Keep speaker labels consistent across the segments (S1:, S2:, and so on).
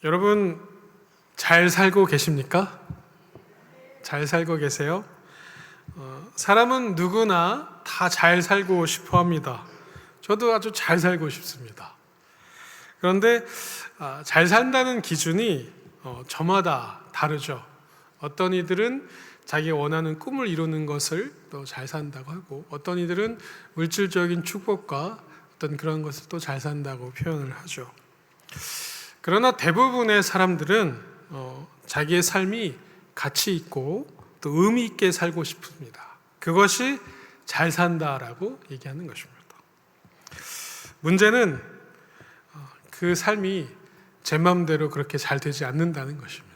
S1: 여러분 잘 살고 계십니까? 잘 살고 계세요? 사람은 누구나 다 잘 살고 싶어 합니다. 저도 아주 잘 살고 싶습니다. 그런데 잘 산다는 기준이 저마다 다르죠. 어떤 이들은 자기 원하는 꿈을 이루는 것을 또 잘 산다고 하고, 어떤 이들은 물질적인 축복과 어떤 그런 것을 또 잘 산다고 표현을 하죠. 그러나 대부분의 사람들은 자기의 삶이 가치 있고 또 의미 있게 살고 싶습니다. 그것이 잘 산다라고 얘기하는 것입니다. 문제는 그 삶이 제 마음대로 그렇게 잘 되지 않는다는 것입니다.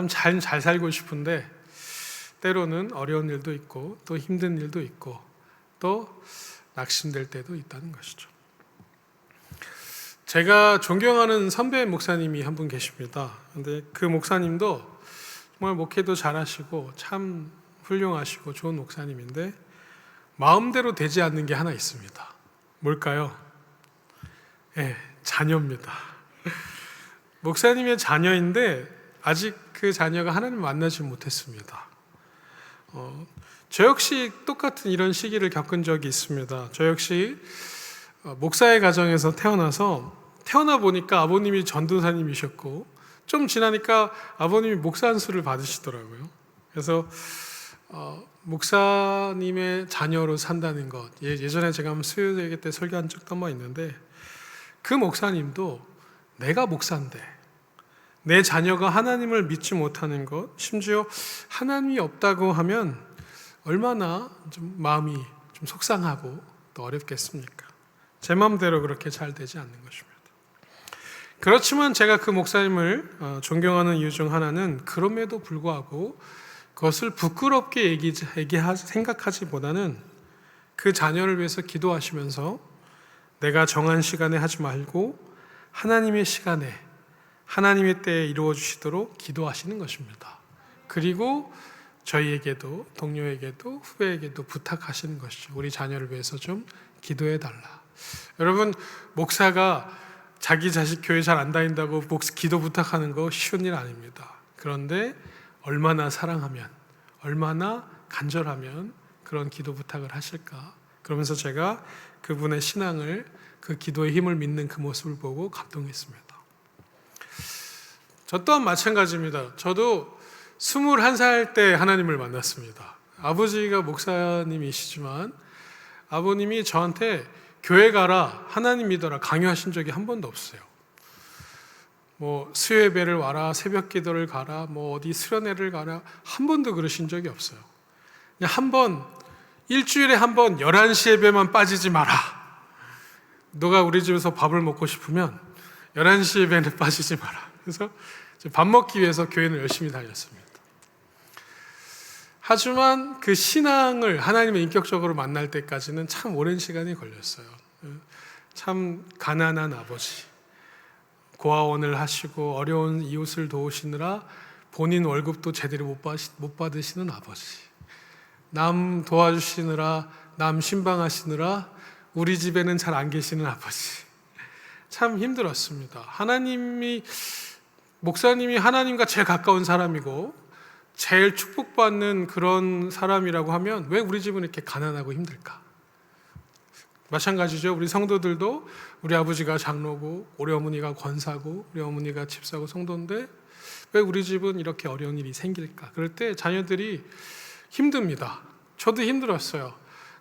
S1: 잘 살고 싶은데 때로는 어려운 일도 있고 또 힘든 일도 있고 또 낙심될 때도 있다는 것이죠. 제가 존경하는 선배 목사님이 한 분 계십니다. 근데 그 목사님도 정말 목회도 잘하시고 참 훌륭하시고 좋은 목사님인데 마음대로 되지 않는 게 하나 있습니다. 뭘까요? 자녀입니다. 목사님의 자녀인데 아직 그 자녀가 하나님을 만나지 못했습니다. 저 역시 똑같은 이런 시기를 겪은 적이 있습니다. 저 역시 목사의 가정에서 태어나 보니까 아버님이 전도사님이셨고 좀 지나니까 아버님이 목사 안수를 받으시더라고요. 그래서 목사님의 자녀로 산다는 것, 예전에 제가 한번 수요예배 때 설교한 적도 한번 있는데 그 목사님도 내가 목사인데 내 자녀가 하나님을 믿지 못하는 것, 심지어 하나님이 없다고 하면 얼마나 좀 마음이 좀 속상하고 또 어렵겠습니까? 제 마음대로 그렇게 잘 되지 않는 것입니다. 그렇지만 제가 그 목사님을 존경하는 이유 중 하나는 그럼에도 불구하고 그것을 부끄럽게 생각하지보다는 그 자녀를 위해서 기도하시면서 내가 정한 시간에 하지 말고 하나님의 시간에 하나님의 때에 이루어 주시도록 기도하시는 것입니다. 그리고 저희에게도 동료에게도 후배에게도 부탁하시는 것이죠. 우리 자녀를 위해서 좀 기도해 달라. 여러분, 목사가 자기 자식 교회 잘 안 다닌다고 기도 부탁하는 거 쉬운 일 아닙니다. 그런데 얼마나 사랑하면, 얼마나 간절하면 그런 기도 부탁을 하실까? 그러면서 제가 그분의 신앙을, 그 기도의 힘을 믿는 그 모습을 보고 감동했습니다. 저 또한 마찬가지입니다. 저도 21살 때 하나님을 만났습니다. 아버지가 목사님이시지만 아버님이 저한테 교회 가라, 하나님 믿어라 강요하신 적이 한 번도 없어요. 수요예배를 와라, 새벽 기도를 가라, 어디 수련회를 가라, 한 번도 그러신 적이 없어요. 그냥 일주일에 한 번 11시 예배만 빠지지 마라. 너가 우리 집에서 밥을 먹고 싶으면 11시 예배는 빠지지 마라. 그래서 밥 먹기 위해서 교회는 열심히 다녔습니다. 하지만 그 신앙을 하나님을 인격적으로 만날 때까지는 참 오랜 시간이 걸렸어요. 참 가난한 아버지, 고아원을 하시고 어려운 이웃을 도우시느라 본인 월급도 제대로 못 받으시는 아버지, 남 도와주시느라, 남 신방하시느라 우리 집에는 잘 안 계시는 아버지, 참 힘들었습니다. 목사님이 하나님과 제일 가까운 사람이고 제일 축복받는 그런 사람이라고 하면 왜 우리 집은 이렇게 가난하고 힘들까? 마찬가지죠. 우리 성도들도 우리 아버지가 장로고 우리 어머니가 권사고 우리 어머니가 집사고 성도인데 왜 우리 집은 이렇게 어려운 일이 생길까? 그럴 때 자녀들이 힘듭니다. 저도 힘들었어요.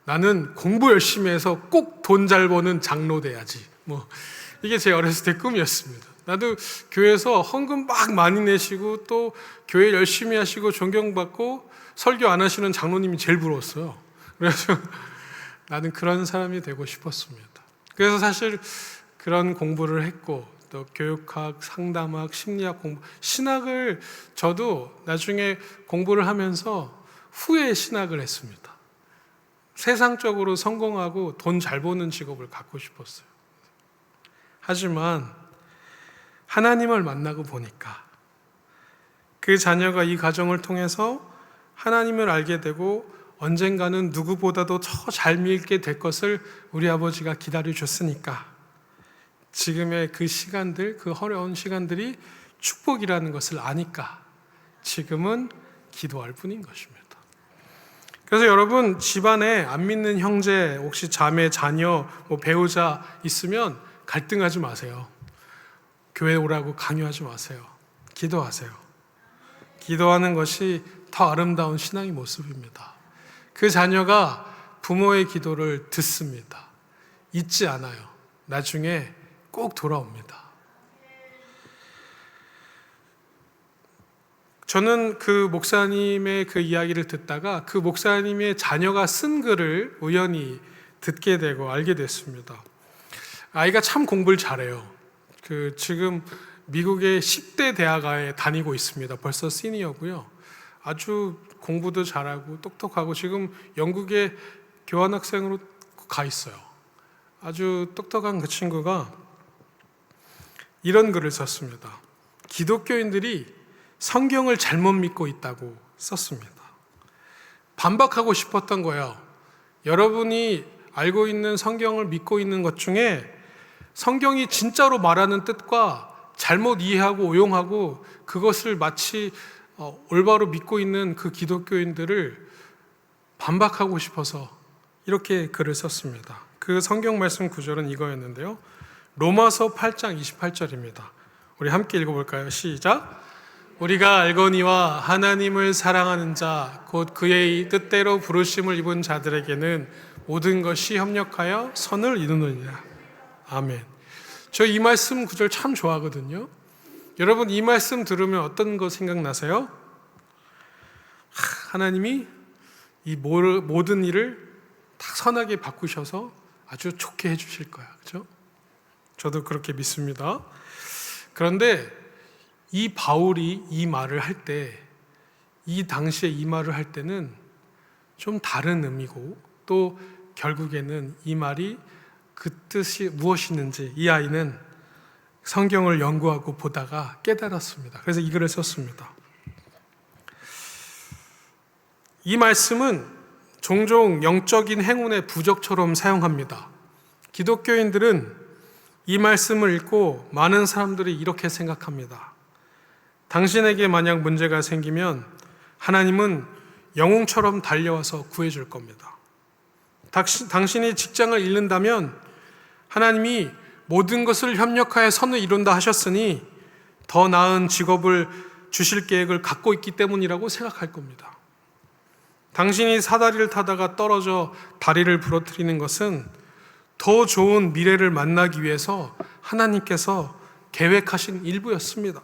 S1: 나는 공부 열심히 해서 꼭 돈 잘 버는 장로 돼야지. 이게 제 어렸을 때 꿈이었습니다. 나도 교회에서 헌금 막 많이 내시고 또 교회 열심히 하시고 존경받고 설교 안 하시는 장로님이 제일 부러웠어요. 그래서 나는 그런 사람이 되고 싶었습니다. 그래서 사실 그런 공부를 했고 또 교육학, 상담학, 심리학 공부, 신학을 저도 나중에 공부를 하면서 후에 신학을 했습니다. 세상적으로 성공하고 돈 잘 버는 직업을 갖고 싶었어요. 하지만 하나님을 만나고 보니까 그 자녀가 이 과정을 통해서 하나님을 알게 되고 언젠가는 누구보다도 더 잘 믿게 될 것을 우리 아버지가 기다려 줬으니까 지금의 그 시간들, 그 어려운 시간들이 축복이라는 것을 아니까 지금은 기도할 뿐인 것입니다. 그래서 여러분, 집안에 안 믿는 형제, 혹시 자매, 자녀, 배우자 있으면 갈등하지 마세요. 교회 오라고 강요하지 마세요. 기도하세요. 기도하는 것이 더 아름다운 신앙의 모습입니다. 그 자녀가 부모의 기도를 듣습니다. 잊지 않아요. 나중에 꼭 돌아옵니다. 저는 그 목사님의 그 이야기를 듣다가 그 목사님의 자녀가 쓴 글을 우연히 듣게 되고 알게 됐습니다. 아이가 참 공부를 잘해요. 지금 미국의 10대 대학에 다니고 있습니다. 벌써 시니어고요. 아주 공부도 잘하고 똑똑하고 지금 영국에 교환학생으로 가 있어요. 아주 똑똑한 그 친구가 이런 글을 썼습니다. 기독교인들이 성경을 잘못 믿고 있다고 썼습니다. 반박하고 싶었던 거예요. 여러분이 알고 있는 성경을 믿고 있는 것 중에 성경이 진짜로 말하는 뜻과 잘못 이해하고 오용하고 그것을 마치 올바로 믿고 있는 그 기독교인들을 반박하고 싶어서 이렇게 글을 썼습니다. 그 성경 말씀 구절은 이거였는데요. 로마서 8장 28절입니다. 우리 함께 읽어볼까요? 시작. 우리가 알거니와 하나님을 사랑하는 자, 곧 그의 뜻대로 부르심을 입은 자들에게는 모든 것이 협력하여 선을 이루느니라. 아멘. 저 이 말씀 구절 참 좋아하거든요. 여러분, 이 말씀 들으면 어떤 거 생각나세요? 하나님이 이 모든 일을 다 선하게 바꾸셔서 아주 좋게 해주실 거야. 그렇죠? 저도 그렇게 믿습니다. 그런데 이 바울이 이 말을 할 때, 이 당시에 이 말을 할 때는 좀 다른 의미고, 또 결국에는 이 말이 그 뜻이 무엇이있는지 이 아이는 성경을 연구하고 보다가 깨달았습니다. 그래서 이 글을 썼습니다. 이 말씀은 종종 영적인 행운의 부적처럼 사용합니다. 기독교인들은 이 말씀을 읽고 많은 사람들이 이렇게 생각합니다. 당신에게 만약 문제가 생기면 하나님은 영웅처럼 달려와서 구해줄 겁니다. 당신이 직장을 잃는다면 하나님이 모든 것을 협력하여 선을 이룬다 하셨으니 더 나은 직업을 주실 계획을 갖고 있기 때문이라고 생각할 겁니다. 당신이 사다리를 타다가 떨어져 다리를 부러뜨리는 것은 더 좋은 미래를 만나기 위해서 하나님께서 계획하신 일부였습니다.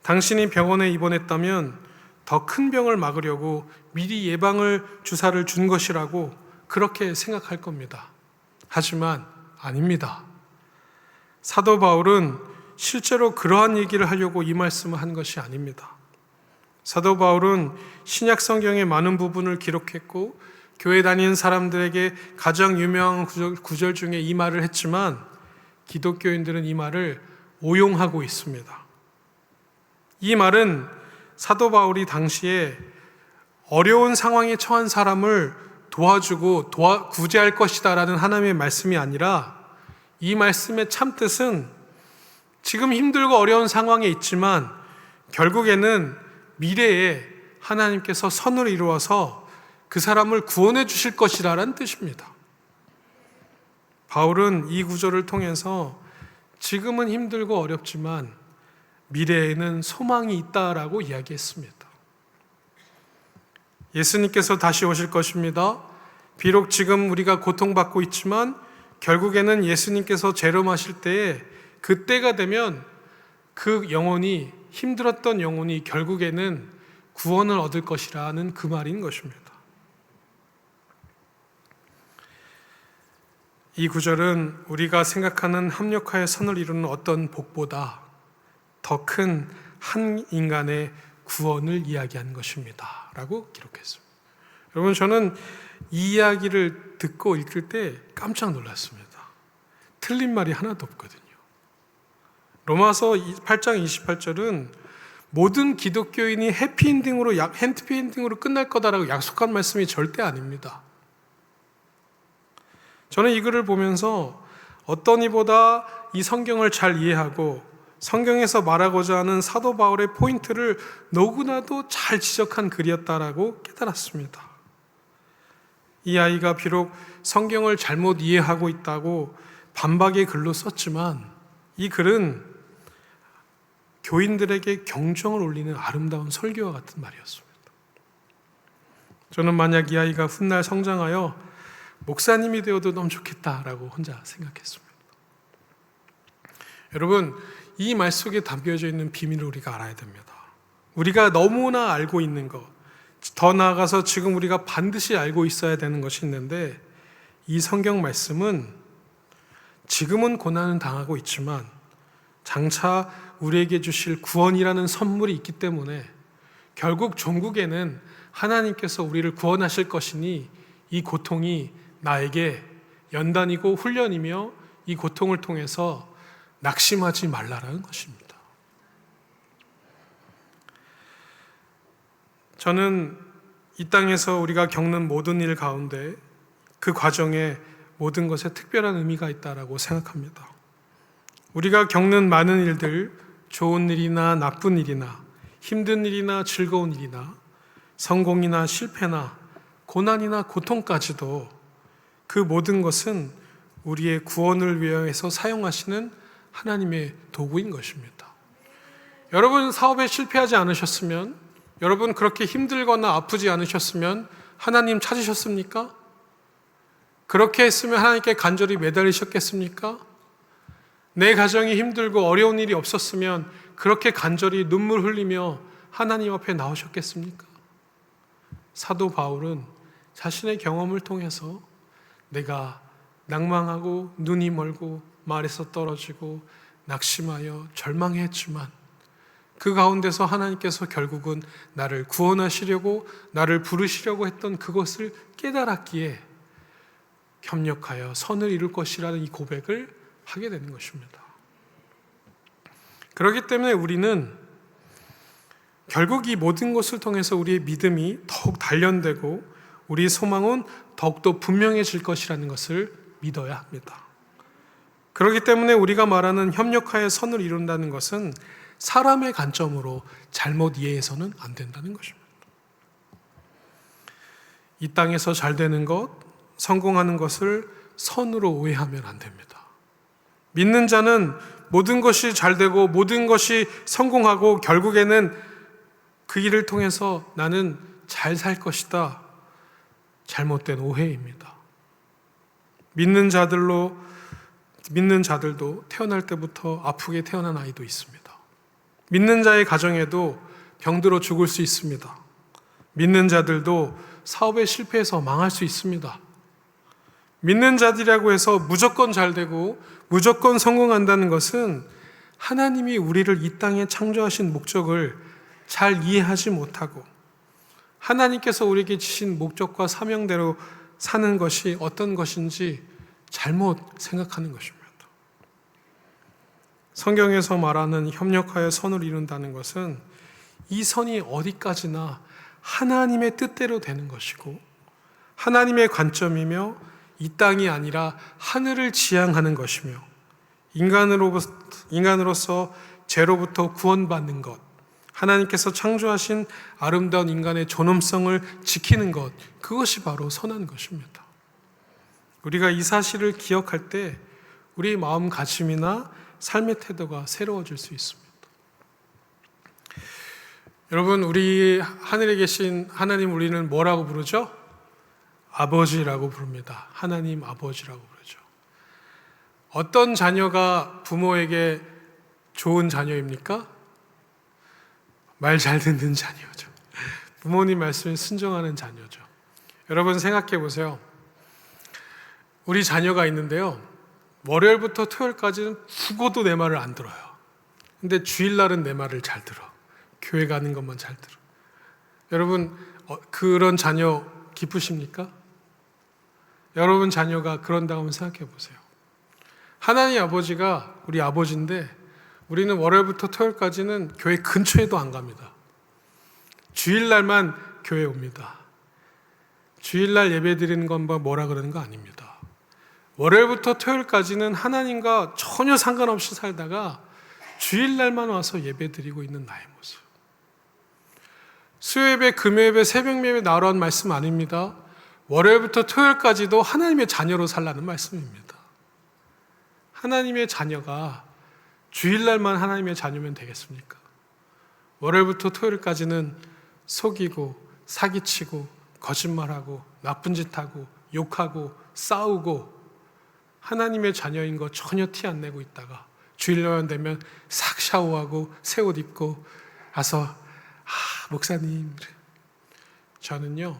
S1: 당신이 병원에 입원했다면 더 큰 병을 막으려고 미리 주사를 준 것이라고 그렇게 생각할 겁니다. 하지만 아닙니다. 사도 바울은 실제로 그러한 얘기를 하려고 이 말씀을 한 것이 아닙니다. 사도 바울은 신약 성경의 많은 부분을 기록했고 교회 다니는 사람들에게 가장 유명한 구절 중에 이 말을 했지만 기독교인들은 이 말을 오용하고 있습니다. 이 말은 사도 바울이 당시에 어려운 상황에 처한 사람을 도와주고 구제할 것이다 라는 하나님의 말씀이 아니라 이 말씀의 참뜻은 지금 힘들고 어려운 상황에 있지만 결국에는 미래에 하나님께서 선을 이루어서 그 사람을 구원해 주실 것이라는 뜻입니다. 바울은 이 구절을 통해서 지금은 힘들고 어렵지만 미래에는 소망이 있다라고 이야기했습니다. 예수님께서 다시 오실 것입니다. 비록 지금 우리가 고통받고 있지만 결국에는 예수님께서 재림하실 때에 그때가 되면 그 영혼이 힘들었던 영혼이 결국에는 구원을 얻을 것이라는 그 말인 것입니다. 이 구절은 우리가 생각하는 합력하여 선을 이루는 어떤 복보다 더 큰 한 인간의 구원을 이야기한 것입니다 라고 기록했습니다. 여러분, 저는 이 이야기를 듣고 읽을 때 깜짝 놀랐습니다. 틀린 말이 하나도 없거든요. 로마서 8장 28절은 모든 기독교인이 해피엔딩으로 끝날 거다라고 약속한 말씀이 절대 아닙니다. 저는 이 글을 보면서 어떤 이보다 이 성경을 잘 이해하고 성경에서 말하고자 하는 사도 바울의 포인트를 너무나도 잘 지적한 글이었다라고 깨달았습니다. 이 아이가 비록 성경을 잘못 이해하고 있다고 반박의 글로 썼지만 이 글은 교인들에게 경종을 울리는 아름다운 설교와 같은 말이었습니다. 저는 만약 이 아이가 훗날 성장하여 목사님이 되어도 너무 좋겠다라고 혼자 생각했습니다. 여러분, 이 말 속에 담겨져 있는 비밀을 우리가 알아야 됩니다. 우리가 너무나 알고 있는 것, 더 나아가서 지금 우리가 반드시 알고 있어야 되는 것이 있는데, 이 성경 말씀은 지금은 고난을 당하고 있지만 장차 우리에게 주실 구원이라는 선물이 있기 때문에 결국 종국에는 하나님께서 우리를 구원하실 것이니 이 고통이 나에게 연단이고 훈련이며 이 고통을 통해서 낙심하지 말라라는 것입니다. 저는 이 땅에서 우리가 겪는 모든 일 가운데 그 과정에 모든 것에 특별한 의미가 있다고 생각합니다. 우리가 겪는 많은 일들, 좋은 일이나 나쁜 일이나 힘든 일이나 즐거운 일이나 성공이나 실패나 고난이나 고통까지도 그 모든 것은 우리의 구원을 위해서 사용하시는 하나님의 도구인 것입니다. 여러분 사업에 실패하지 않으셨으면, 여러분 그렇게 힘들거나 아프지 않으셨으면 하나님 찾으셨습니까? 그렇게 했으면 하나님께 간절히 매달리셨겠습니까? 내 가정이 힘들고 어려운 일이 없었으면 그렇게 간절히 눈물 흘리며 하나님 앞에 나오셨겠습니까? 사도 바울은 자신의 경험을 통해서 내가 낭망하고 눈이 멀고 말에서 떨어지고 낙심하여 절망했지만 그 가운데서 하나님께서 결국은 나를 구원하시려고 나를 부르시려고 했던 그것을 깨달았기에 협력하여 선을 이룰 것이라는 이 고백을 하게 되는 것입니다. 그렇기 때문에 우리는 결국 이 모든 것을 통해서 우리의 믿음이 더욱 단련되고 우리의 소망은 더욱더 분명해질 것이라는 것을 믿어야 합니다. 그렇기 때문에 우리가 말하는 협력하여 선을 이룬다는 것은 사람의 관점으로 잘못 이해해서는 안 된다는 것입니다. 이 땅에서 잘 되는 것, 성공하는 것을 선으로 오해하면 안 됩니다. 믿는 자는 모든 것이 잘 되고 모든 것이 성공하고 결국에는 그 일을 통해서 나는 잘 살 것이다. 잘못된 오해입니다. 믿는 자들도 태어날 때부터 아프게 태어난 아이도 있습니다. 믿는 자의 가정에도 병들어 죽을 수 있습니다. 믿는 자들도 사업에 실패해서 망할 수 있습니다. 믿는 자들이라고 해서 무조건 잘 되고 무조건 성공한다는 것은 하나님이 우리를 이 땅에 창조하신 목적을 잘 이해하지 못하고 하나님께서 우리에게 주신 목적과 사명대로 사는 것이 어떤 것인지 잘못 생각하는 것입니다. 성경에서 말하는 협력하여 선을 이룬다는 것은 이 선이 어디까지나 하나님의 뜻대로 되는 것이고 하나님의 관점이며 이 땅이 아니라 하늘을 지향하는 것이며 인간으로서 죄로부터 구원받는 것, 하나님께서 창조하신 아름다운 인간의 존엄성을 지키는 것, 그것이 바로 선한 것입니다. 우리가 이 사실을 기억할 때 우리의 마음가짐이나 삶의 태도가 새로워질 수 있습니다. 여러분, 우리 하늘에 계신 하나님 우리는 뭐라고 부르죠? 아버지라고 부릅니다. 하나님 아버지라고 부르죠. 어떤 자녀가 부모에게 좋은 자녀입니까? 말 잘 듣는 자녀죠. 부모님 말씀에 순종하는 자녀죠. 여러분 생각해 보세요. 우리 자녀가 있는데요. 월요일부터 토요일까지는 죽어도 내 말을 안 들어요. 근데 주일날은 내 말을 잘 들어. 교회 가는 것만 잘 들어. 여러분 그런 자녀 기쁘십니까? 여러분 자녀가 그런다고 한번 생각해 보세요. 하나님 아버지가 우리 아버지인데 우리는 월요일부터 토요일까지는 교회 근처에도 안 갑니다. 주일날만 교회 옵니다. 주일날 예배 드리는 건 뭐라 그러는 거 아닙니다. 월요일부터 토요일까지는 하나님과 전혀 상관없이 살다가 주일날만 와서 예배드리고 있는 나의 모습. 수요예배, 금요예배, 새벽예배 나오라는 말씀 아닙니다. 월요일부터 토요일까지도 하나님의 자녀로 살라는 말씀입니다. 하나님의 자녀가 주일날만 하나님의 자녀면 되겠습니까? 월요일부터 토요일까지는 속이고 사기치고 거짓말하고 나쁜 짓하고 욕하고 싸우고 하나님의 자녀인 거 전혀 티 안 내고 있다가 주일날 되면 싹 샤워하고 새 옷 입고 와서 목사님, 저는요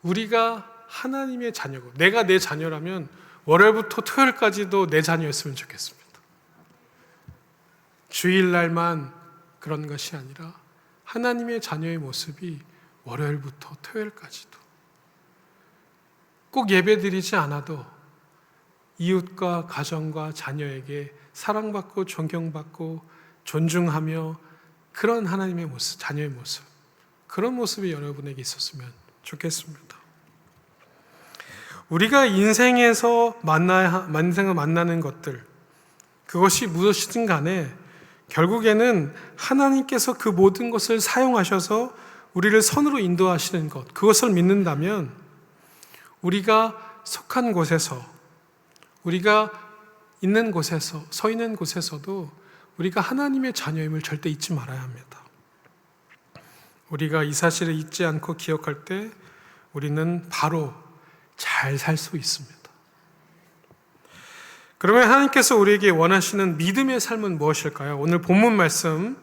S1: 우리가 하나님의 자녀고 내가 내 자녀라면 월요일부터 토요일까지도 내 자녀였으면 좋겠습니다. 주일날만 그런 것이 아니라 하나님의 자녀의 모습이 월요일부터 토요일까지도 꼭 예배드리지 않아도 이웃과 가정과 자녀에게 사랑받고 존경받고 존중하며 그런 하나님의 모습, 자녀의 모습, 그런 모습이 여러분에게 있었으면 좋겠습니다. 우리가 인생에서 만나는 것들, 그것이 무엇이든 간에 결국에는 하나님께서 그 모든 것을 사용하셔서 우리를 선으로 인도하시는 것, 그것을 믿는다면 우리가 속한 곳에서, 우리가 있는 곳에서, 서 있는 곳에서도 우리가 하나님의 자녀임을 절대 잊지 말아야 합니다. 우리가 이 사실을 잊지 않고 기억할 때 우리는 바로 잘 살 수 있습니다. 그러면 하나님께서 우리에게 원하시는 믿음의 삶은 무엇일까요? 오늘 본문 말씀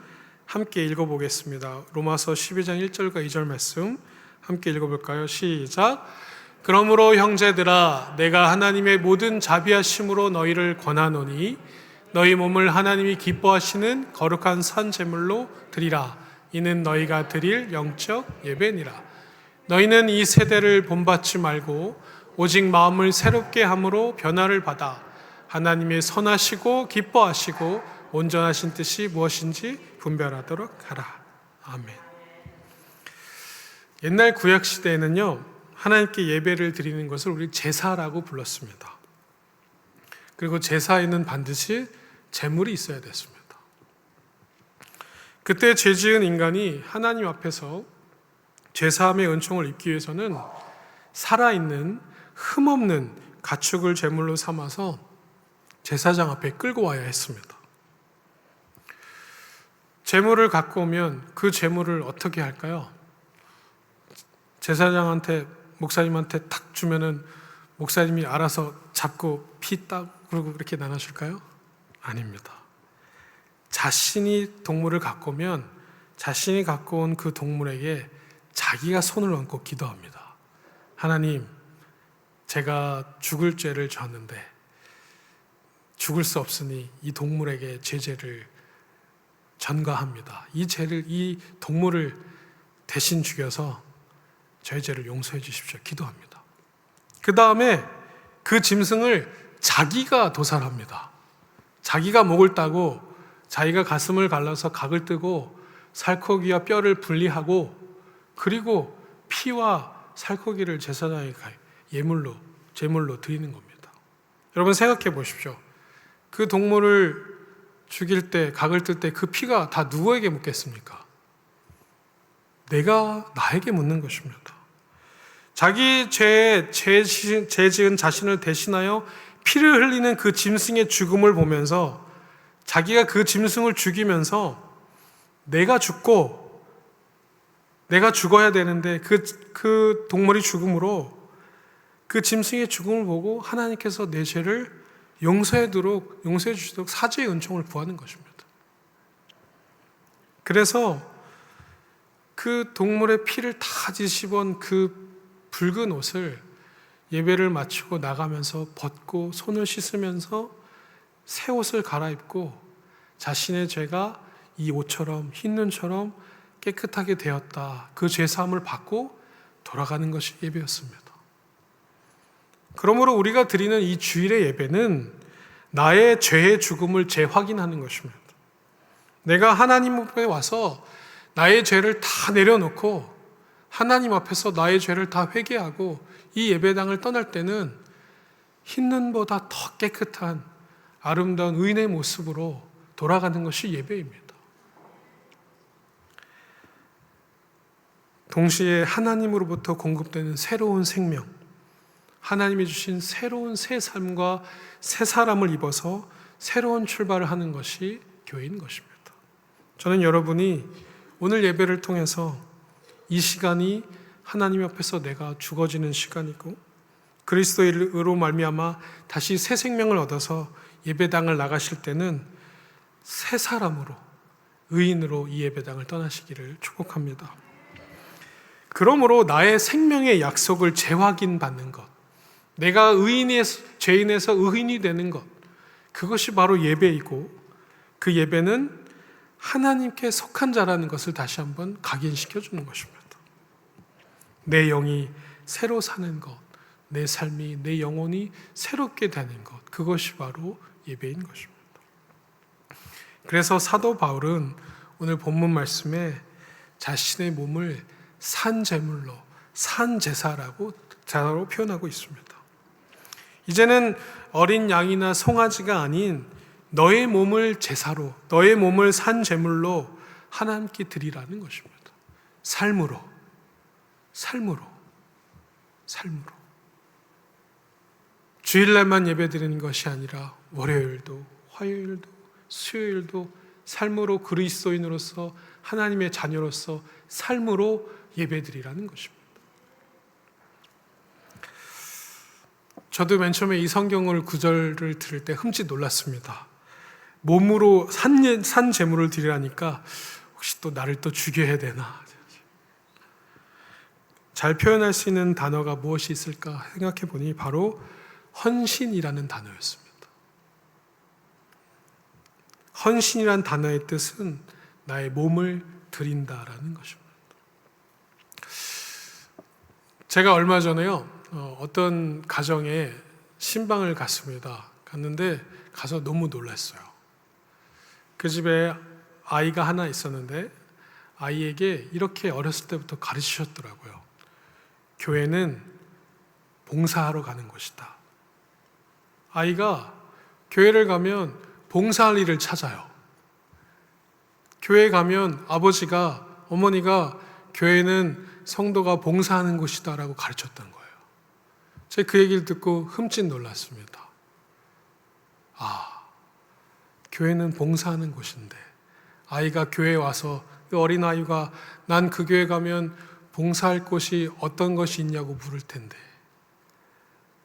S1: 함께 읽어보겠습니다. 로마서 12장 1절과 2절 말씀 함께 읽어볼까요? 시작. 그러므로 형제들아 내가 하나님의 모든 자비하심으로 너희를 권하노니 너희 몸을 하나님이 기뻐하시는 거룩한 산 제물로 드리라. 이는 너희가 드릴 영적 예배니라. 너희는 이 세대를 본받지 말고 오직 마음을 새롭게 함으로 변화를 받아 하나님의 선하시고 기뻐하시고 온전하신 뜻이 무엇인지 분별하도록 하라. 아멘. 옛날 구약 시대에는요 하나님께 예배를 드리는 것을 우리 제사라고 불렀습니다. 그리고 제사에는 반드시 제물이 있어야 됐습니다. 그때 죄 지은 인간이 하나님 앞에서 제사함의 은총을 입기 위해서는 살아있는 흠없는 가축을 제물로 삼아서 제사장 앞에 끌고 와야 했습니다. 제물을 갖고 오면 그 제물을 어떻게 할까요? 제사장한테, 목사님한테 탁 주면은 목사님이 알아서 잡고 피 딱 그러고 이렇게 나눠줄까요? 아닙니다. 자신이 동물을 갖고 오면 자신이 갖고 온 그 동물에게 자기가 손을 얹고 기도합니다. 하나님, 제가 죽을 죄를 졌는데 죽을 수 없으니 이 동물에게 제 죄를 전가합니다. 이 죄를, 이 동물을 대신 죽여서 저의 죄를 용서해 주십시오. 기도합니다. 그 다음에 그 짐승을 자기가 도살합니다. 자기가 목을 따고 자기가 가슴을 갈라서 각을 뜨고 살코기와 뼈를 분리하고 그리고 피와 살코기를 제사장에게 제물로 드리는 겁니다. 여러분 생각해 보십시오. 그 동물을 죽일 때, 각을 뜰 때 그 피가 다 누구에게 묻겠습니까? 나에게 묻는 것입니다. 자기 죄 지은 자신을 대신하여 피를 흘리는 그 짐승의 죽음을 보면서 자기가 그 짐승을 죽이면서 내가 죽어야 되는데 그 동물이 죽음으로 그 짐승의 죽음을 보고 하나님께서 내 죄를 용서해 주시도록 사죄의 은총을 구하는 것입니다. 그래서 그 동물의 피를 다 뒤집은 그 붉은 옷을 예배를 마치고 나가면서 벗고 손을 씻으면서 새 옷을 갈아입고 자신의 죄가 이 옷처럼 흰 눈처럼 깨끗하게 되었다. 그 죄사함을 받고 돌아가는 것이 예배였습니다. 그러므로 우리가 드리는 이 주일의 예배는 나의 죄의 죽음을 재확인하는 것입니다. 내가 하나님 앞에 와서 나의 죄를 다 내려놓고 하나님 앞에서 나의 죄를 다 회개하고 이 예배당을 떠날 때는 흰눈보다 더 깨끗한 아름다운 의인의 모습으로 돌아가는 것이 예배입니다. 동시에 하나님으로부터 공급되는 새로운 생명, 하나님이 주신 새로운 새 삶과 새 사람을 입어서 새로운 출발을 하는 것이 교회인 것입니다. 저는 여러분이 오늘 예배를 통해서 이 시간이 하나님 앞에서 내가 죽어지는 시간이고 그리스도로 말미암아 다시 새 생명을 얻어서 예배당을 나가실 때는 새 사람으로, 의인으로 이 예배당을 떠나시기를 축복합니다. 그러므로 나의 생명의 약속을 재확인받는 것, 내가 죄인에서 의인이 되는 것, 그것이 바로 예배이고 그 예배는 하나님께 속한 자라는 것을 다시 한번 각인시켜 주는 것입니다. 내 영이 새로 사는 것, 내 삶이, 내 영혼이 새롭게 되는 것, 그것이 바로 예배인 것입니다. 그래서 사도 바울은 오늘 본문 말씀에 자신의 몸을 산 제물로, 산 제사로 표현하고 있습니다. 이제는 어린 양이나 송아지가 아닌 너의 몸을 제사로, 너의 몸을 산 제물로 하나님께 드리라는 것입니다. 삶으로. 주일날만 예배 드리는 것이 아니라 월요일도, 화요일도, 수요일도 삶으로 그리스도인으로서 하나님의 자녀로서 삶으로 예배 드리라는 것입니다. 저도 맨 처음에 이 성경을 구절을 들을 때 흠칫 놀랐습니다. 몸으로 산 제물을 드리라니까 혹시 또 나를 또 죽여야 되나? 잘 표현할 수 있는 단어가 무엇이 있을까 생각해 보니 바로 헌신이라는 단어였습니다. 헌신이란 단어의 뜻은 나의 몸을 드린다라는 것입니다. 제가 얼마 전에요, 어떤 가정에 신방을 갔는데 가서 너무 놀랐어요. 그 집에 아이가 하나 있었는데 아이에게 이렇게 어렸을 때부터 가르치셨더라고요. 교회는 봉사하러 가는 곳이다. 아이가 교회를 가면 봉사할 일을 찾아요. 교회에 가면 아버지가, 어머니가 교회는 성도가 봉사하는 곳이다 라고 가르쳤던 거예요. 제가 그 얘기를 듣고 흠칫 놀랐습니다. 교회는 봉사하는 곳인데 아이가 교회에 와서 그 어린아이가 난 그 교회 가면 봉사할 곳이 어떤 것이 있냐고 물을 텐데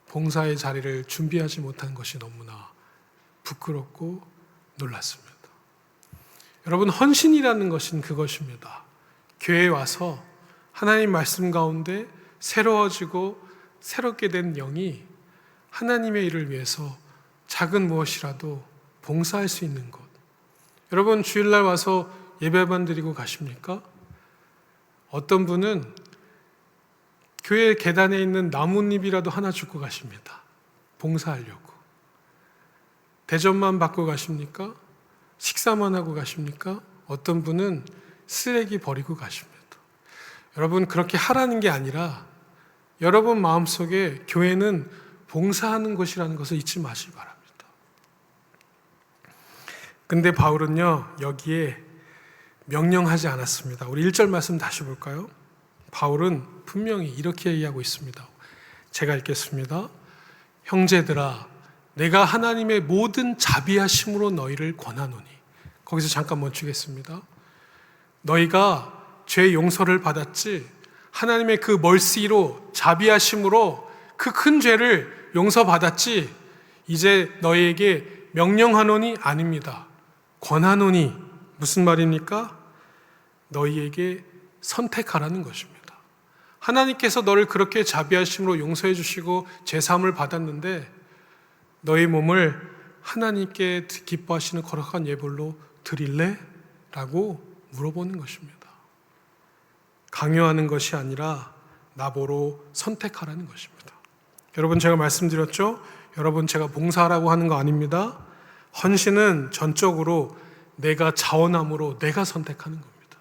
S1: 봉사의 자리를 준비하지 못한 것이 너무나 부끄럽고 놀랐습니다. 여러분, 헌신이라는 것은 그것입니다. 교회에 와서 하나님 말씀 가운데 새로워지고 새롭게 된 영이 하나님의 일을 위해서 작은 무엇이라도 봉사할 수 있는 것. 여러분, 주일날 와서 예배만 드리고 가십니까? 어떤 분은 교회 계단에 있는 나뭇잎이라도 하나 주고 가십니다. 봉사하려고. 대접만 받고 가십니까? 식사만 하고 가십니까? 어떤 분은 쓰레기 버리고 가십니다. 여러분, 그렇게 하라는 게 아니라 여러분 마음속에 교회는 봉사하는 곳이라는 것을 잊지 마시기 바랍니다. 근데 바울은요, 여기에 명령하지 않았습니다. 우리 1절 말씀 다시 볼까요? 바울은 분명히 이렇게 얘기하고 있습니다. 제가 읽겠습니다. 형제들아, 내가 하나님의 모든 자비하심으로 너희를 권하노니. 거기서 잠깐 멈추겠습니다. 너희가 죄 용서를 받았지, 하나님의 그 멀시로, 자비하심으로 그 큰 죄를 용서받았지, 이제 너희에게 명령하노니 아닙니다. 권하노니. 무슨 말입니까? 너희에게 선택하라는 것입니다. 하나님께서 너를 그렇게 자비하심으로 용서해 주시고 제사함을 받았는데 너희 몸을 하나님께 기뻐하시는 거룩한 예물로 드릴래? 라고 물어보는 것입니다. 강요하는 것이 아니라 나보고 선택하라는 것입니다. 여러분, 제가 말씀드렸죠? 여러분, 제가 봉사하라고 하는 거 아닙니다. 헌신은 전적으로 내가 자원함으로 내가 선택하는 겁니다.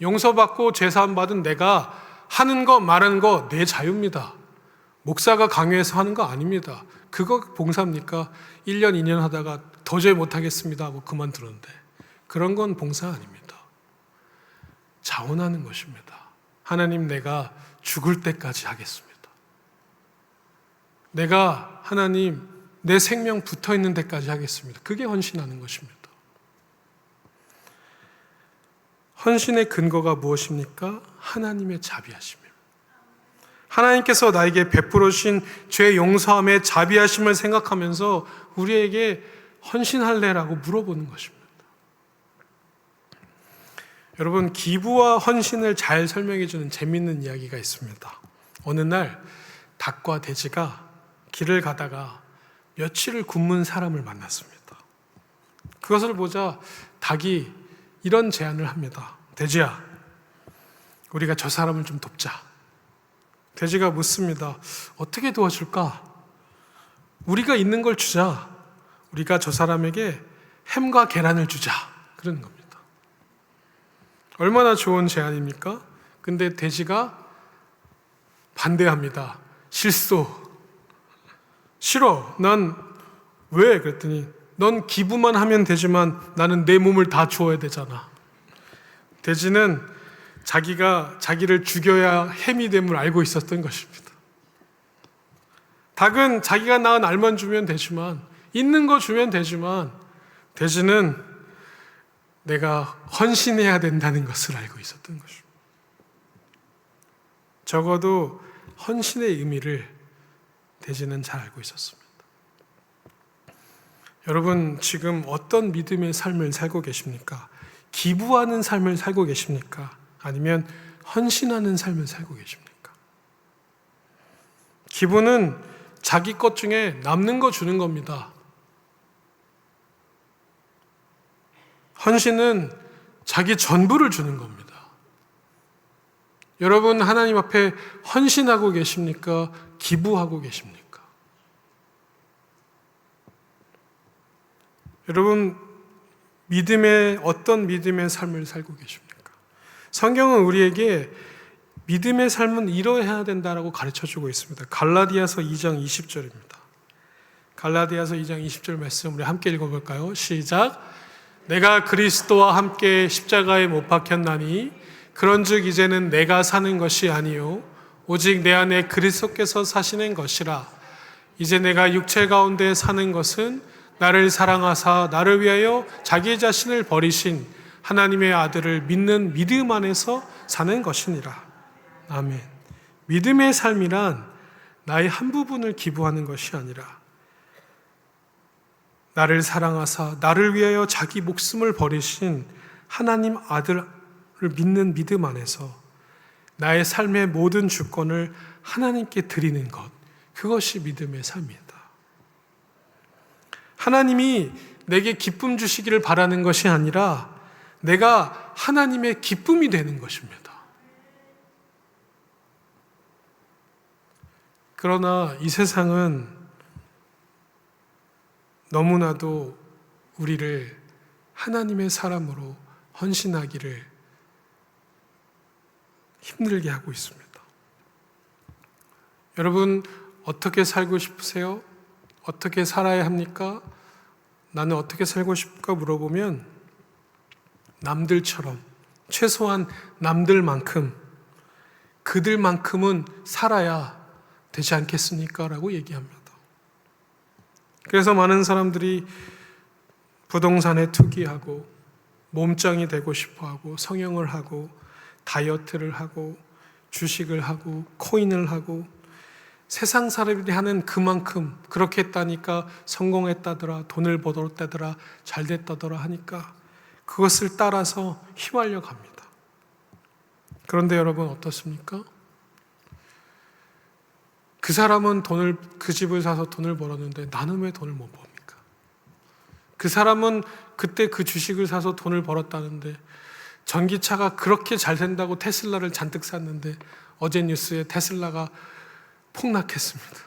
S1: 용서받고 제사함 받은 내가 하는 거 말하는 거 내 자유입니다. 목사가 강요해서 하는 거 아닙니다. 그거 봉사입니까? 1년, 2년 하다가 도저히 못하겠습니다 하고 그만두는데, 그런 건 봉사 아닙니다. 자원하는 것입니다. 하나님, 내가 죽을 때까지 하겠습니다. 내가 하나님 내 생명 붙어 있는 데까지 하겠습니다. 그게 헌신하는 것입니다. 헌신의 근거가 무엇입니까? 하나님의 자비하심입니다. 하나님께서 나에게 베풀어 주신 죄 용서함의 자비하심을 생각하면서 우리에게 헌신할래라고 물어보는 것입니다. 여러분, 기부와 헌신을 잘 설명해 주는 재미있는 이야기가 있습니다. 어느 날 닭과 돼지가 길을 가다가 며칠을 굶은 사람을 만났습니다. 그것을 보자 닭이 이런 제안을 합니다. 돼지야, 우리가 저 사람을 좀 돕자. 돼지가 묻습니다. 어떻게 도와줄까? 우리가 있는 걸 주자. 우리가 저 사람에게 햄과 계란을 주자. 그러는 겁니다. 얼마나 좋은 제안입니까? 근데 돼지가 반대합니다. 실소. 싫어. 난 왜? 그랬더니 넌 기부만 하면 되지만 나는 내 몸을 다 주어야 되잖아. 돼지는 자기가 자기를 죽여야 햄이 됨을 알고 있었던 것입니다. 닭은 자기가 낳은 알만 주면 되지만, 있는 거 주면 되지만, 돼지는 내가 헌신해야 된다는 것을 알고 있었던 것입니다. 적어도 헌신의 의미를 돼지는 잘 알고 있었습니다. 여러분, 지금 어떤 믿음의 삶을 살고 계십니까? 기부하는 삶을 살고 계십니까? 아니면 헌신하는 삶을 살고 계십니까? 기부는 자기 것 중에 남는 거 주는 겁니다. 헌신은 자기 전부를 주는 겁니다. 여러분, 하나님 앞에 헌신하고 계십니까? 기부하고 계십니까? 여러분, 어떤 믿음의 삶을 살고 계십니까? 성경은 우리에게 믿음의 삶은 이러해야 된다라고 가르쳐주고 있습니다. 갈라디아서 2장 20절입니다. 갈라디아서 2장 20절 말씀 우리 함께 읽어볼까요? 시작. 내가 그리스도와 함께 십자가에 못 박혔나니 그런즉 이제는 내가 사는 것이 아니요 오직 내 안에 그리스도께서 사시는 것이라. 이제 내가 육체 가운데 사는 것은 나를 사랑하사 나를 위하여 자기 자신을 버리신 하나님의 아들을 믿는 믿음 안에서 사는 것이니라. 아멘. 믿음의 삶이란 나의 한 부분을 기부하는 것이 아니라 나를 사랑하사 나를 위하여 자기 목숨을 버리신 하나님 아들을 믿는 믿음 안에서 나의 삶의 모든 주권을 하나님께 드리는 것, 그것이 믿음의 삶이다. 하나님이 내게 기쁨 주시기를 바라는 것이 아니라 내가 하나님의 기쁨이 되는 것입니다. 그러나 이 세상은 너무나도 우리를 하나님의 사람으로 헌신하기를 힘들게 하고 있습니다. 여러분, 어떻게 살고 싶으세요? 어떻게 살아야 합니까? 나는 어떻게 살고 싶을까 물어보면 남들처럼, 최소한 남들만큼, 그들만큼은 살아야 되지 않겠습니까? 라고 얘기합니다. 그래서 많은 사람들이 부동산에 투기하고 몸짱이 되고 싶어하고 성형을 하고 다이어트를 하고 주식을 하고 코인을 하고 세상 사람들이 하는 그만큼 그렇게 했다니까 성공했다더라, 돈을 벌었다더라, 잘 됐다더라 하니까 그것을 따라서 휘말려 갑니다. 그런데 여러분 어떻습니까? 그 사람은 그 집을 사서 돈을 벌었는데 나는 왜 돈을 못 법니까? 그 사람은 그때 그 주식을 사서 돈을 벌었다는데 전기차가 그렇게 잘 된다고 테슬라를 잔뜩 샀는데 어제 뉴스에 테슬라가 폭락했습니다.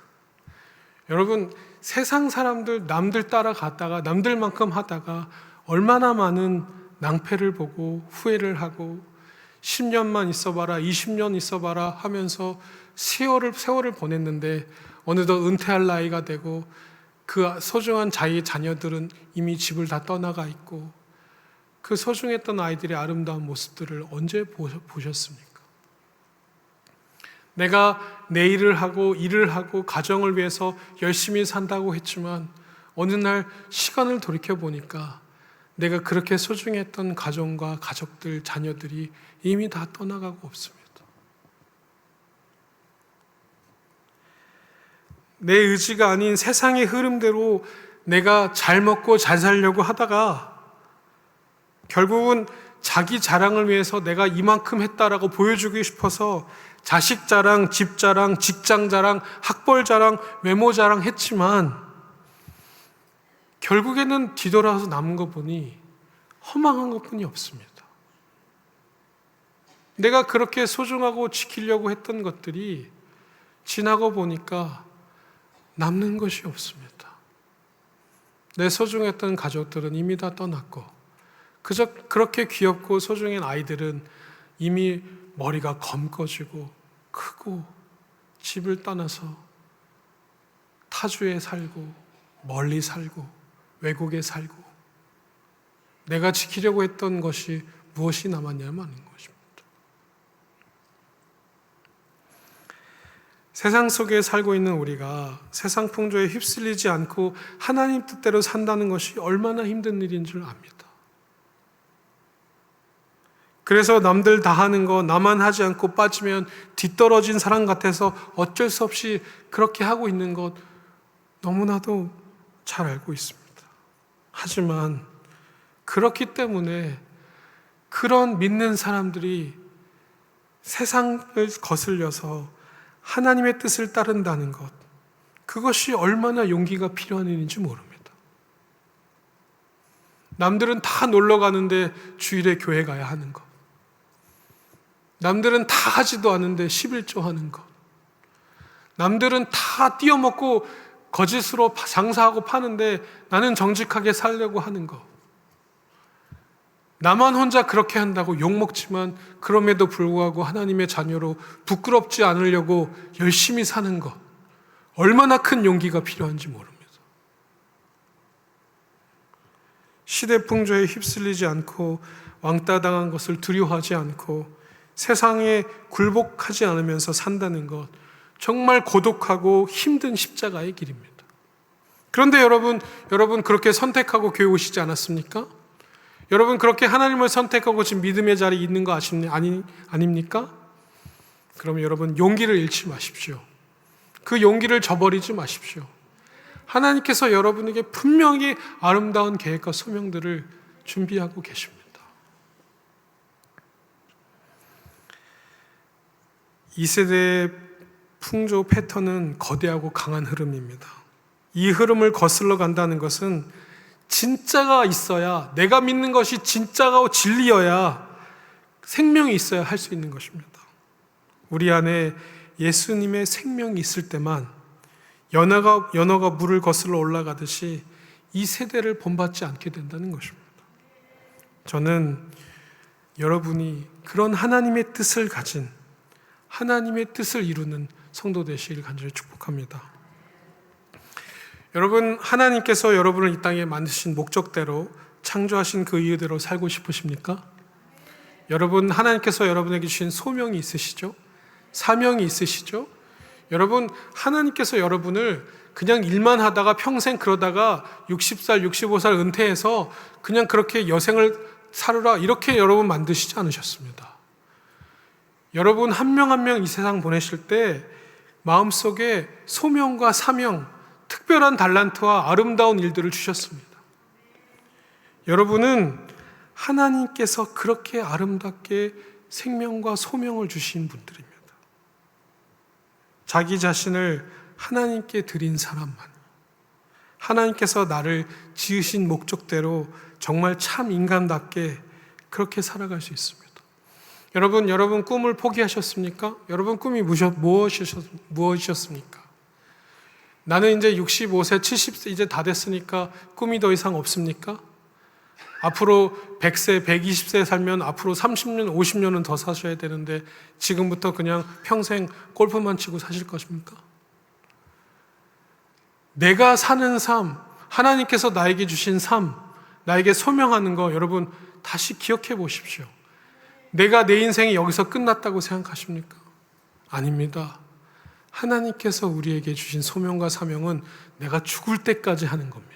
S1: 여러분, 세상 사람들 남들 따라갔다가 남들만큼 하다가 얼마나 많은 낭패를 보고 후회를 하고 10년만 있어봐라 20년 있어봐라 하면서 세월을 보냈는데 어느덧 은퇴할 나이가 되고 그 소중한 자기 자녀들은 이미 집을 다 떠나가 있고 그 소중했던 아이들의 아름다운 모습들을 언제 보셨습니까? 내가 내 일을 하고 가정을 위해서 열심히 산다고 했지만 어느 날 시간을 돌이켜 보니까 내가 그렇게 소중했던 가정과 가족들, 자녀들이 이미 다 떠나가고 없습니다. 내 의지가 아닌 세상의 흐름대로 내가 잘 먹고 잘 살려고 하다가 결국은 자기 자랑을 위해서 내가 이만큼 했다라고 보여주고 싶어서 자식 자랑, 집 자랑, 직장 자랑, 학벌 자랑, 외모 자랑 했지만 결국에는 뒤돌아서 남은 거 보니 허망한 것뿐이 없습니다. 내가 그렇게 소중하고 지키려고 했던 것들이 지나고 보니까 남는 것이 없습니다. 내 소중했던 가족들은 이미 다 떠났고 그저 그렇게 귀엽고 소중한 아이들은 이미 머리가 검거지고 크고 집을 떠나서 타주에 살고 멀리 살고 외국에 살고 내가 지키려고 했던 것이 무엇이 남았냐면 하는 것입니다. 세상 속에 살고 있는 우리가 세상 풍조에 휩쓸리지 않고 하나님 뜻대로 산다는 것이 얼마나 힘든 일인 줄 압니다. 그래서 남들 다 하는 거 나만 하지 않고 빠지면 뒤떨어진 사람 같아서 어쩔 수 없이 그렇게 하고 있는 것 너무나도 잘 알고 있습니다. 하지만 그렇기 때문에 그런 믿는 사람들이 세상을 거슬려서 하나님의 뜻을 따른다는 것, 그것이 얼마나 용기가 필요한 일인지 모릅니다. 남들은 다 놀러 가는데 주일에 교회 가야 하는 것, 남들은 다 하지도 않은데 11조 하는 것, 남들은 다 띄어먹고 거짓으로 장사하고 파는데 나는 정직하게 살려고 하는 것, 나만 혼자 그렇게 한다고 욕먹지만 그럼에도 불구하고 하나님의 자녀로 부끄럽지 않으려고 열심히 사는 것, 얼마나 큰 용기가 필요한지 모릅니다. 시대 풍조에 휩쓸리지 않고 왕따 당한 것을 두려워하지 않고 세상에 굴복하지 않으면서 산다는 것, 정말 고독하고 힘든 십자가의 길입니다. 그런데 여러분 그렇게 선택하고 교회 오시지 않았습니까? 여러분 그렇게 하나님을 선택하고 지금 믿음의 자리에 있는 거 아닙니까? 그러면 여러분 용기를 잃지 마십시오. 그 용기를 저버리지 마십시오. 하나님께서 여러분에게 분명히 아름다운 계획과 소명들을 준비하고 계십니다. 이 세대의 풍조 패턴은 거대하고 강한 흐름입니다. 이 흐름을 거슬러 간다는 것은 진짜가 있어야, 내가 믿는 것이 진짜가 진리여야 생명이 있어야 할 수 있는 것입니다. 우리 안에 예수님의 생명이 있을 때만 연어가 물을 거슬러 올라가듯이 이 세대를 본받지 않게 된다는 것입니다. 저는 여러분이 그런 하나님의 뜻을 가진, 하나님의 뜻을 이루는 성도 되시길 간절히 축복합니다. 여러분, 하나님께서 여러분을 이 땅에 만드신 목적대로, 창조하신 그 이유대로 살고 싶으십니까? 여러분, 하나님께서 여러분에게 주신 소명이 있으시죠? 사명이 있으시죠? 여러분, 하나님께서 여러분을 그냥 일만 하다가 평생 그러다가 60살, 65살 은퇴해서 그냥 그렇게 여생을 살으라 이렇게 여러분 만드시지 않으셨습니다. 여러분 한 명 한 명 이 세상 보내실 때 마음속에 소명과 사명, 특별한 달란트와 아름다운 일들을 주셨습니다. 여러분은 하나님께서 그렇게 아름답게 생명과 소명을 주신 분들입니다. 자기 자신을 하나님께 드린 사람만, 하나님께서 나를 지으신 목적대로 정말 참 인간답게 그렇게 살아갈 수 있습니다. 여러분 꿈을 포기하셨습니까? 여러분 꿈이 무엇이셨습니까? 나는 이제 65세, 70세 이제 다 됐으니까 꿈이 더 이상 없습니까? 앞으로 100세, 120세 살면 앞으로 30년, 50년은 더 사셔야 되는데 지금부터 그냥 평생 골프만 치고 사실 것입니까? 내가 사는 삶, 하나님께서 나에게 주신 삶, 나에게 소명하는 거 여러분 다시 기억해 보십시오. 내가 내 인생이 여기서 끝났다고 생각하십니까? 아닙니다. 하나님께서 우리에게 주신 소명과 사명은 내가 죽을 때까지 하는 겁니다.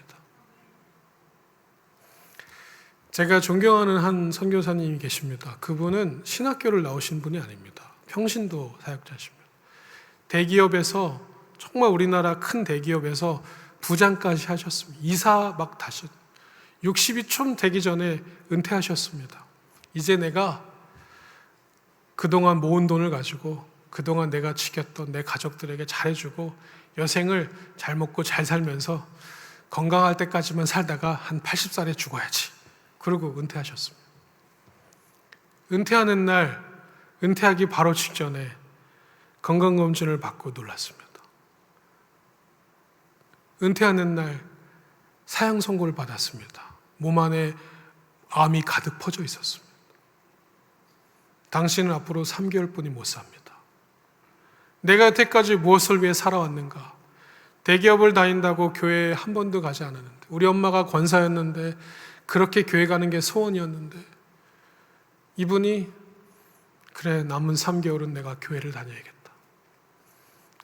S1: 제가 존경하는 한 선교사님이 계십니다. 그분은 신학교를 나오신 분이 아닙니다. 평신도 사역자십니다. 대기업에서 정말 우리나라 큰 대기업에서 부장까지 하셨습니다. 이사 막 다시 60이 좀 되기 전에 은퇴하셨습니다. 이제 내가 그동안 모은 돈을 가지고 그동안 내가 지켰던 내 가족들에게 잘해주고 여생을 잘 먹고 잘 살면서 건강할 때까지만 살다가 한 80살에 죽어야지. 그러고 은퇴하셨습니다. 은퇴하는 날, 은퇴하기 바로 직전에 건강검진을 받고 놀랐습니다. 은퇴하는 날 사형 선고를 받았습니다. 몸 안에 암이 가득 퍼져 있었습니다. 당신은 앞으로 3개월뿐이 못 삽니다. 내가 여태까지 무엇을 위해 살아왔는가? 대기업을 다닌다고 교회에 한 번도 가지 않았는데, 우리 엄마가 권사였는데 그렇게 교회 가는 게 소원이었는데, 이분이 그래 남은 3개월은 내가 교회를 다녀야겠다.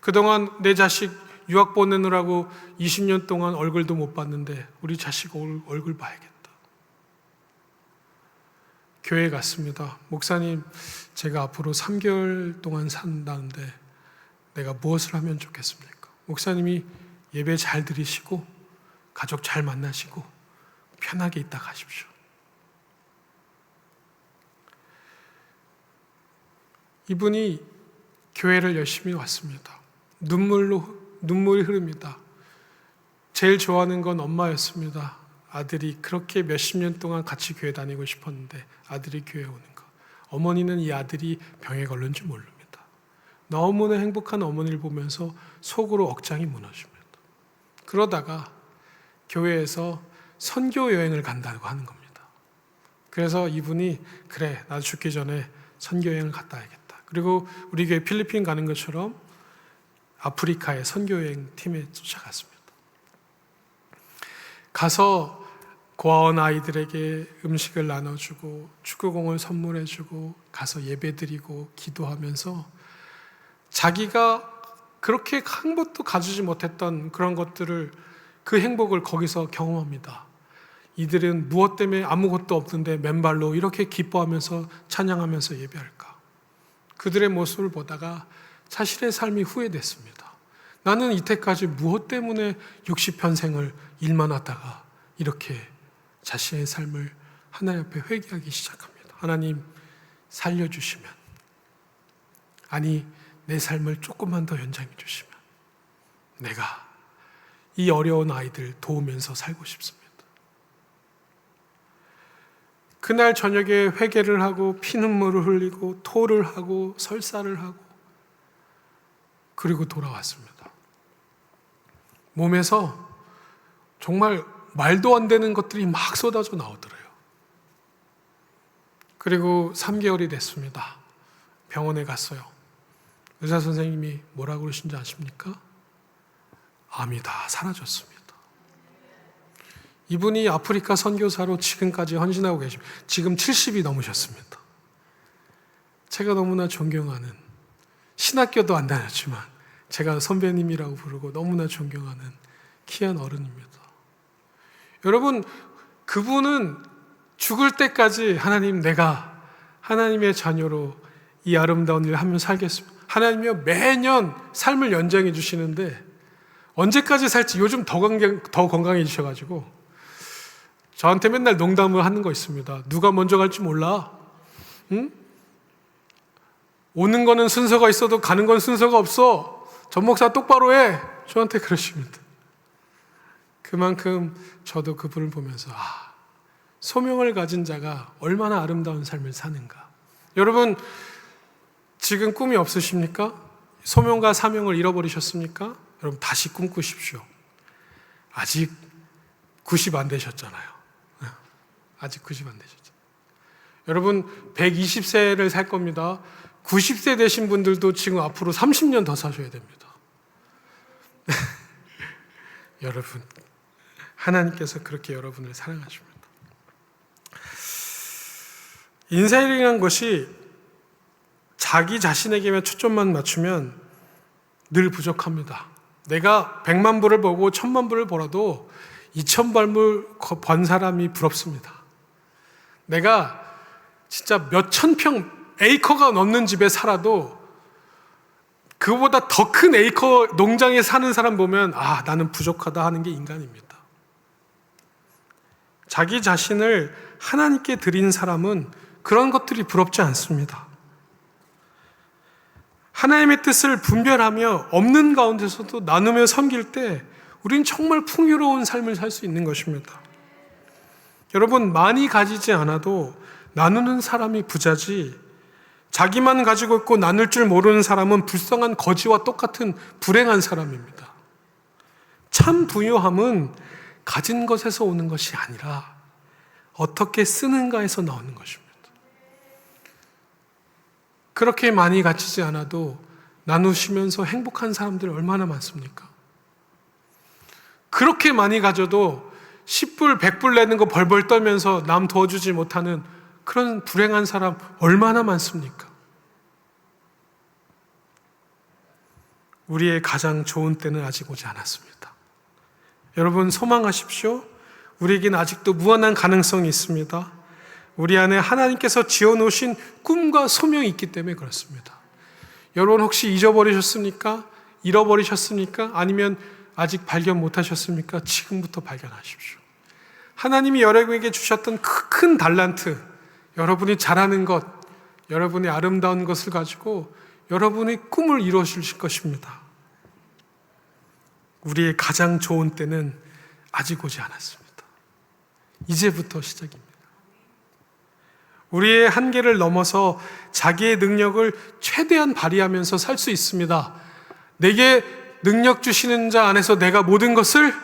S1: 그동안 내 자식 유학 보내느라고 20년 동안 얼굴도 못 봤는데 우리 자식 얼굴 봐야겠다. 교회에 갔습니다. 목사님, 제가 앞으로 3개월 동안 산다는데 내가 무엇을 하면 좋겠습니까? 목사님이 예배 잘 드리시고 가족 잘 만나시고 편하게 있다 가십시오. 이분이 교회를 열심히 왔습니다. 눈물이 흐릅니다. 제일 좋아하는 건 엄마였습니다. 아들이 그렇게 몇십 년 동안 같이 교회 다니고 싶었는데 아들이 교회에 오는 거. 어머니는 이 아들이 병에 걸린 줄 모릅니다. 너무나 행복한 어머니를 보면서 속으로 억장이 무너집니다. 그러다가 교회에서 선교 여행을 간다고 하는 겁니다. 그래서 이분이 그래 나도 죽기 전에 선교 여행을 갔다 와야겠다. 그리고 우리 교회 필리핀 가는 것처럼 아프리카의 선교 여행 팀에 쫓아갔습니다. 가서 고아원 아이들에게 음식을 나눠주고 축구공을 선물해주고 가서 예배드리고 기도하면서 자기가 그렇게 한 번도 가지지 못했던 그런 것들을 그 행복을 거기서 경험합니다. 이들은 무엇 때문에 아무것도 없는데 맨발로 이렇게 기뻐하면서 찬양하면서 예배할까? 그들의 모습을 보다가 자신의 삶이 후회됐습니다. 나는 이때까지 무엇 때문에 60평생을 일만 하다가 이렇게 자신의 삶을 하나님 앞에 회개하기 시작합니다. 하나님 살려주시면, 아니 내 삶을 조금만 더 연장해 주시면 내가 이 어려운 아이들 도우면서 살고 싶습니다. 그날 저녁에 회개를 하고 피눈물을 흘리고 토를 하고 설사를 하고 그리고 돌아왔습니다. 몸에서 정말 말도 안 되는 것들이 막 쏟아져 나오더래요. 그리고 3개월이 됐습니다. 병원에 갔어요. 의사 선생님이 뭐라고 그러신지 아십니까? 암이 다 사라졌습니다. 이분이 아프리카 선교사로 지금까지 헌신하고 계십니다. 지금 70이 넘으셨습니다. 제가 너무나 존경하는, 신학교도 안 다녔지만 제가 선배님이라고 부르고 너무나 존경하는 귀한 어른입니다. 여러분, 그분은 죽을 때까지 하나님, 내가 하나님의 자녀로 이 아름다운 일을 하며 살겠습니다. 하나님이요 매년 삶을 연장해 주시는데 언제까지 살지, 요즘 더 건강해지셔가지고 저한테 맨날 농담을 하는 거 있습니다. 누가 먼저 갈지 몰라. 응? 오는 거는 순서가 있어도 가는 건 순서가 없어. 전 목사 똑바로 해. 저한테 그러십니다. 그만큼 저도 그분을 보면서 소명을 가진 자가 얼마나 아름다운 삶을 사는가. 여러분, 지금 꿈이 없으십니까? 소명과 사명을 잃어버리셨습니까? 여러분 다시 꿈꾸십시오. 아직 90 안 되셨잖아요. 아직 90 안 되셨죠. 여러분 120세를 살 겁니다. 90세 되신 분들도 지금 앞으로 30년 더 사셔야 됩니다. 여러분, 하나님께서 그렇게 여러분을 사랑하십니다. 인생이라는 것이 자기 자신에게만 초점만 맞추면 늘 부족합니다. 내가 100만 불을 벌고 1000만 불을 벌어도 2000불 번 사람이 부럽습니다. 내가 진짜 몇천 평 에이커가 넘는 집에 살아도 그보다 더 큰 에이커 농장에 사는 사람 보면 나는 부족하다 하는 게 인간입니다. 자기 자신을 하나님께 드린 사람은 그런 것들이 부럽지 않습니다. 하나님의 뜻을 분별하며 없는 가운데서도 나누며 섬길 때 우린 정말 풍요로운 삶을 살 수 있는 것입니다. 여러분, 많이 가지지 않아도 나누는 사람이 부자지, 자기만 가지고 있고 나눌 줄 모르는 사람은 불쌍한 거지와 똑같은 불행한 사람입니다. 참 부유함은 가진 것에서 오는 것이 아니라 어떻게 쓰는가에서 나오는 것입니다. 그렇게 많이 가지지 않아도 나누시면서 행복한 사람들이 얼마나 많습니까? 그렇게 많이 가져도 10불, 100불 내는 거 벌벌 떨면서 남 도와주지 못하는 그런 불행한 사람 얼마나 많습니까? 우리의 가장 좋은 때는 아직 오지 않았습니다. 여러분, 소망하십시오. 우리에게는 아직도 무한한 가능성이 있습니다. 우리 안에 하나님께서 지어놓으신 꿈과 소명이 있기 때문에 그렇습니다. 여러분, 혹시 잊어버리셨습니까? 잃어버리셨습니까? 아니면 아직 발견 못하셨습니까? 지금부터 발견하십시오. 하나님이 여러분에게 주셨던 큰 달란트, 여러분이 잘하는 것, 여러분의 아름다운 것을 가지고 여러분의 꿈을 이루실 것입니다. 우리의 가장 좋은 때는 아직 오지 않았습니다. 이제부터 시작입니다. 우리의 한계를 넘어서 자기의 능력을 최대한 발휘하면서 살 수 있습니다. 내게 능력 주시는 자 안에서 내가 모든 것을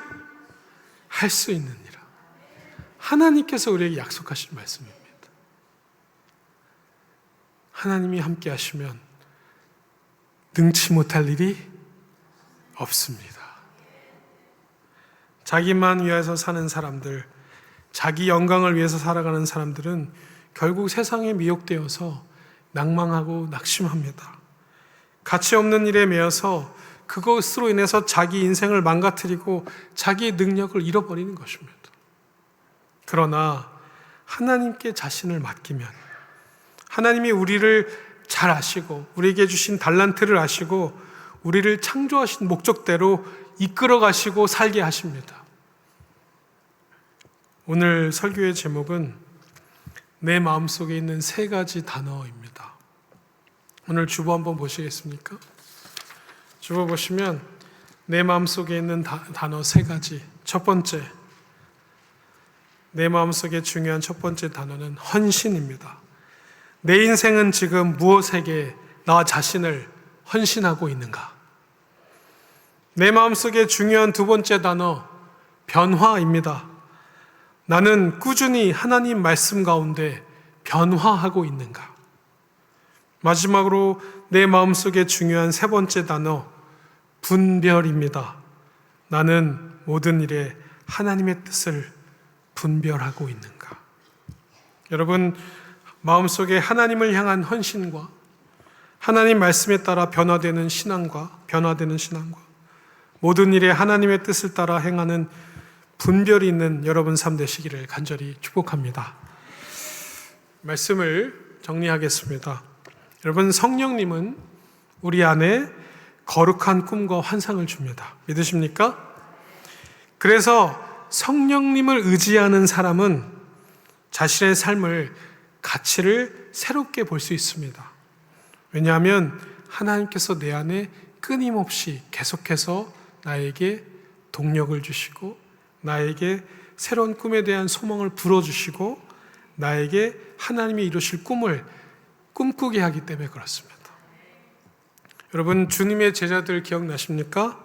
S1: 할 수 있느니라. 하나님께서 우리에게 약속하신 말씀입니다. 하나님이 함께 하시면 능치 못할 일이 없습니다. 자기만 위해서 사는 사람들, 자기 영광을 위해서 살아가는 사람들은 결국 세상에 미혹되어서 낭망하고 낙심합니다. 가치 없는 일에 매여서 그것으로 인해서 자기 인생을 망가뜨리고 자기의 능력을 잃어버리는 것입니다. 그러나 하나님께 자신을 맡기면 하나님이 우리를 잘 아시고 우리에게 주신 달란트를 아시고 우리를 창조하신 목적대로 이끌어 가시고 살게 하십니다. 오늘 설교의 제목은 내 마음속에 있는 3가지 단어입니다. 오늘 주보 한번 보시겠습니까? 주보 보시면 내 마음속에 있는 단어 3가지. 첫 번째, 내 마음속에 중요한 첫 번째 단어는 헌신입니다. 내 인생은 지금 무엇에게 나 자신을 헌신하고 있는가? 내 마음속에 중요한 두 번째 단어, 변화입니다. 나는 꾸준히 하나님 말씀 가운데 변화하고 있는가? 마지막으로 내 마음속에 중요한 세 번째 단어, 분별입니다. 나는 모든 일에 하나님의 뜻을 분별하고 있는가? 여러분, 마음속에 하나님을 향한 헌신과 하나님 말씀에 따라 변화되는 신앙과 모든 일에 하나님의 뜻을 따라 행하는 분별이 있는 여러분 삶 되시기를 간절히 축복합니다. 말씀을 정리하겠습니다. 여러분, 성령님은 우리 안에 거룩한 꿈과 환상을 줍니다. 믿으십니까? 그래서 성령님을 의지하는 사람은 자신의 삶을, 가치를 새롭게 볼 수 있습니다. 왜냐하면 하나님께서 내 안에 끊임없이 계속해서 나에게 동력을 주시고 나에게 새로운 꿈에 대한 소망을 불어주시고 나에게 하나님이 이루실 꿈을 꿈꾸게 하기 때문에 그렇습니다. 여러분, 주님의 제자들 기억나십니까?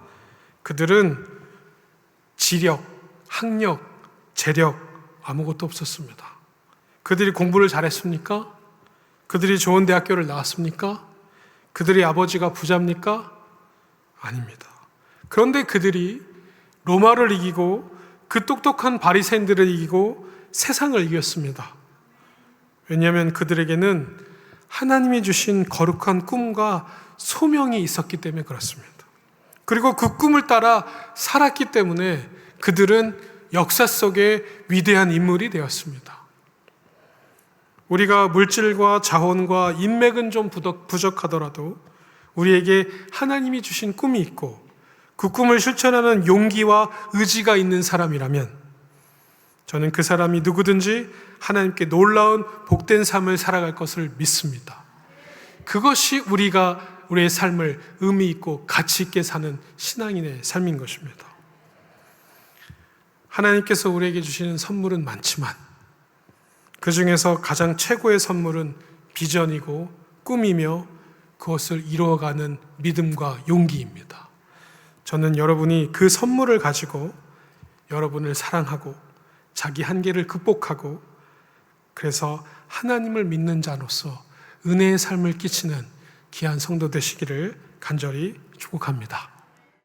S1: 그들은 지력, 학력, 재력 아무것도 없었습니다. 그들이 공부를 잘했습니까? 그들이 좋은 대학교를 나왔습니까? 그들의 아버지가 부자입니까? 아닙니다. 그런데 그들이 로마를 이기고 그 똑똑한 바리새인들을 이기고 세상을 이겼습니다. 왜냐하면 그들에게는 하나님이 주신 거룩한 꿈과 소명이 있었기 때문에 그렇습니다. 그리고 그 꿈을 따라 살았기 때문에 그들은 역사 속에 위대한 인물이 되었습니다. 우리가 물질과 자원과 인맥은 좀 부족하더라도 우리에게 하나님이 주신 꿈이 있고 그 꿈을 실천하는 용기와 의지가 있는 사람이라면 저는 그 사람이 누구든지 하나님께 놀라운 복된 삶을 살아갈 것을 믿습니다. 그것이 우리의 삶을 의미 있고 가치 있게 사는 신앙인의 삶인 것입니다. 하나님께서 우리에게 주시는 선물은 많지만 그 중에서 가장 최고의 선물은 비전이고 꿈이며 그것을 이루어가는 믿음과 용기입니다. 저는 여러분이 그 선물을 가지고 여러분을 사랑하고 자기 한계를 극복하고 그래서 하나님을 믿는 자로서 은혜의 삶을 끼치는 귀한 성도 되시기를 간절히 축복합니다.